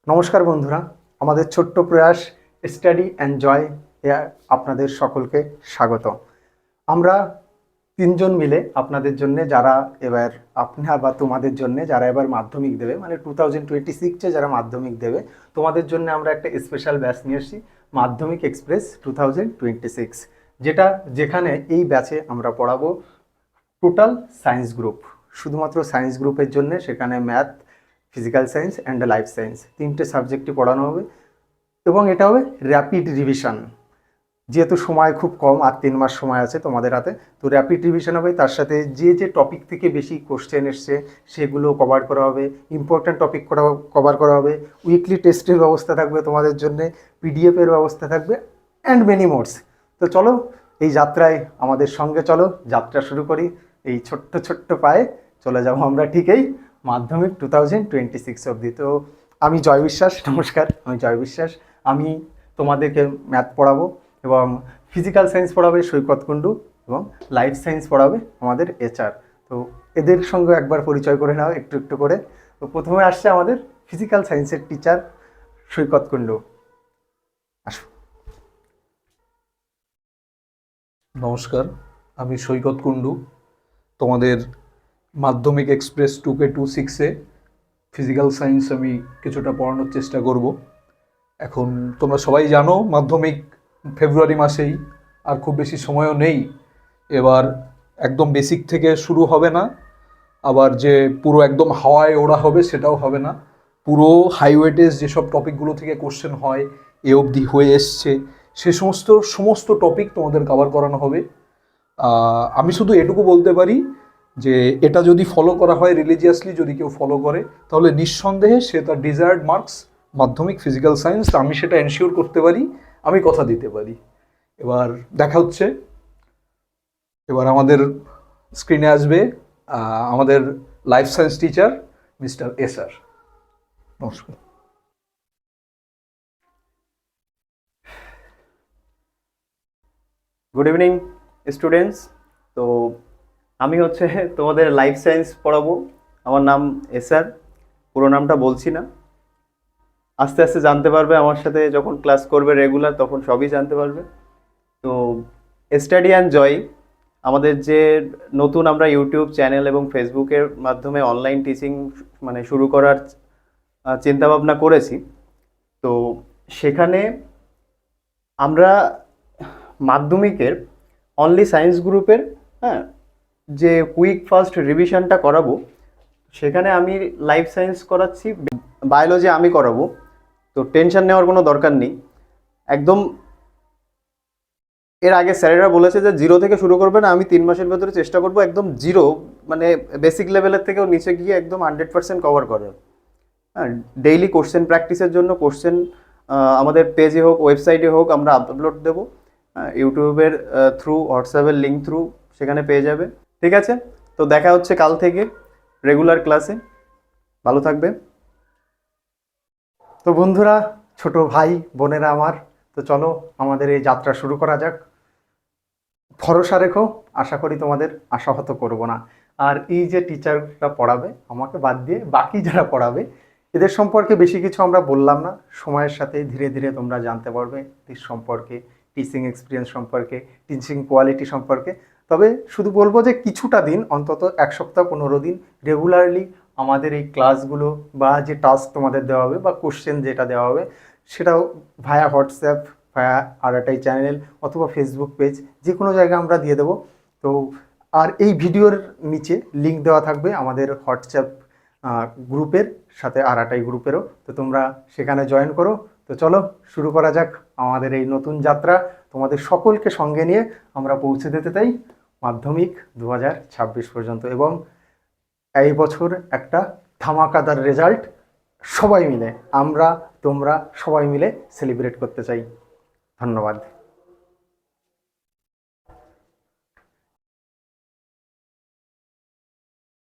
নমস্কার বন্ধুরা, আমাদের ছোট্ট প্রয়াস স্টাডি অ্যান্ড জয় এ আপনাদের সকলকে স্বাগত। আমরা তিনজন মিলে আপনাদের জন্য যারা এবার আপনার বা তোমাদের জন্য যারা এবার মাধ্যমিক দেবে, মানে 2026-এ যারা মাধ্যমিক দেবে, তোমাদের জন্য আমরা একটা স্পেশাল ব্যাচ নিয়ে এসেছি, মাধ্যমিক এক্সপ্রেস 2026, যেখানে এই ব্যাচে আমরা পড়াবো টোটাল সায়েন্স গ্রুপ। শুধুমাত্র সায়েন্স গ্রুপের জন্য সেখানে math, physical science and life science তিনটে সাবজেক্টই পড়ানো হবে এবং এটা হবে র্যাপিড রিভিশন। যেহেতু সময় খুব কম, আর 3 মাস সময় আছে তোমাদের হাতে, তো র্যাপিড রিভিশন হবে। তার সাথে যে টপিক থেকে বেশি কোশ্চেন এসছে সেগুলো কভার করা হবে, ইম্পর্ট্যান্ট টপিক কভার করা হবে, উইকলি টেস্টের ব্যবস্থা থাকবে তোমাদের জন্য, পিডিএফের ব্যবস্থা থাকবে অ্যান্ড মেনি মোরস। তো চলো এই যাত্রায় আমাদের সঙ্গে চলো, যাত্রা শুরু করি। এই ছোট্ট ছোট্ট পায়ে চলে যাবো আমরা ঠিক এই মাধ্যমিক 2026 অবধি। তো আমি জয় বিশ্বাস, নমস্কার, আমি জয় বিশ্বাস। আমি তোমাদেরকে ম্যাথ পড়াবো এবং ফিজিক্যাল সায়েন্স পড়াবে সৈকত কুণ্ডু এবং লাইফ সায়েন্স পড়াবে আমাদের HR। তো এদের সঙ্গে একবার পরিচয় করে নাও একটু একটু করে। তো প্রথমে আসছে আমাদের ফিজিক্যাল সায়েন্সের টিচার সৈকত কুণ্ডু, আসো। নমস্কার, আমি সৈকত কুণ্ডু। তোমাদের মাধ্যমিক এক্সপ্রেস 2K26-এ ফিজিক্যাল সায়েন্স আমি কিছুটা পড়ানোর চেষ্টা করব। এখন তোমরা সবাই জানো মাধ্যমিক ফেব্রুয়ারি মাসেই, আর খুব বেশি সময়ও নেই। এবার একদম বেসিক থেকে শুরু হবে না, আবার যে পুরো একদম হাওয়ায় ওড়া হবে সেটাও হবে না। পুরো হাইওয়েটেজ যেসব টপিকগুলো থেকে কোশ্চেন হয় এ অবধি হয়ে এসছে, সে সমস্ত টপিক তোমাদের কভার করানো হবে। আমি শুধু এটুকু বলতে পারি যে এটা যদি ফলো করা হয় রিলিজিয়াসলি, যদি কেউ ফলো করে, তাহলে নিঃসন্দেহে সে তার ডিজায়ার্ড মার্কস মাধ্যমিক ফিজিক্যাল সায়েন্স, আমি সেটা এনশিওর করতে পারি, আমি কথা দিতে পারি। এবার দেখা হচ্ছে। এবার আমাদের স্ক্রিনে আসবে আমাদের life science teacher mister SR। নমস্কার। Good evening students. তো আমি তোমাদের লাইফ সায়েন্স পড়াবো। আমার নাম SR, পুরো নামটা বলছি না, আস্তে আস্তে জানতে পারবে। আমার সাথে যখন ক্লাস করবে রেগুলার তখন সবই জানতে পারবে। তো স্টাডি অ্যান্ড জয় আমাদের যে নতুন আমরা ইউটিউব চ্যানেল এবং ফেসবুকের মাধ্যমে অনলাইন টিচিং শুরু করার চিন্তাভাবনা করেছি। তো সেখানে আমরা মাধ্যমিকের অনলি সায়েন্স গ্রুপের যে কুইক ফার্স্ট রিভিশনটা করাবো, সেখানে আমি লাইফ সায়েন্স করাচ্ছি, বায়োলজি আমি করাবো। তো টেনশন নেওয়ার কোনো দরকার নেই একদম। এর আগে স্যারেরা বলেছে যে 0 থেকে শুরু করবে না, আমি 3 মাসের ভেতরে চেষ্টা করবো একদম 0, বেসিক লেভেলের থেকেও নিচে গিয়ে একদম 100% কভার করার। ডেইলি কোশ্চেন প্র্যাকটিসের জন্য কোশ্চেন আমাদের পেজে হোক, ওয়েবসাইটে হোক, আমরা আপলোড দেবো, ইউটিউবের থ্রু, হোয়াটসঅ্যাপের লিঙ্ক থ্রু, সেখানে পেয়ে যাবে। ঠিক আছে, তো দেখা হচ্ছে কাল থেকে রেগুলার ক্লাসে। ভালো থাকবে। তো বন্ধুরা, ছোট ভাই বোনেরা আমার, তো চলো আমাদের এই যাত্রা শুরু করা যাক। ভরসা রেখো, আশা করি তোমাদের আশাহত করব না। আর এই যে টিচাররা পড়াবে আমাকে বাদ দিয়ে, বাকি যারা পড়াবে, এদের সম্পর্কে বেশি কিছু আমরা বললাম না। সময়ের সাথে ধীরে ধীরে তোমরা জানতে পারবে এদের সম্পর্কে, টিচিং এক্সপিরিয়েন্স সম্পর্কে, টিচিং কোয়ালিটি সম্পর্কে। তবে শুধু বলবো যে কিছুটা দিন, অন্তত 1 সপ্তাহ 15 দিন রেগুলারলি আমাদের এই ক্লাসগুলো বা যে টাস্ক তোমাদের দেওয়া হবে বা কোশ্চেন যেটা দেওয়া হবে, সেটাও ভায়া হোয়াটসঅ্যাপ, ভায়া আরআরটাই চ্যানেল অথবা ফেসবুক পেজ, যে কোনো জায়গায় আমরা দিয়ে দেবো। তো আর এই ভিডিওর নিচে লিঙ্ক দেওয়া থাকবে আমাদের হোয়াটসঅ্যাপ গ্রুপের সাথে, আরআরটাই গ্রুপেরও। তো তোমরা সেখানে জয়েন করো। তো চলো শুরু করা যাক আমাদের এই নতুন যাত্রা। তোমাদের সকলকে সঙ্গে নিয়ে আমরা পৌঁছে দিতে চাই মাধ্যমিক 2026 পর্যন্ত, এবং এই বছর একটা ধামাকাদার রেজাল্ট সবাই মিলে, আমরা তোমরা সবাই মিলে সেলিব্রেট করতে চাই। ধন্যবাদ।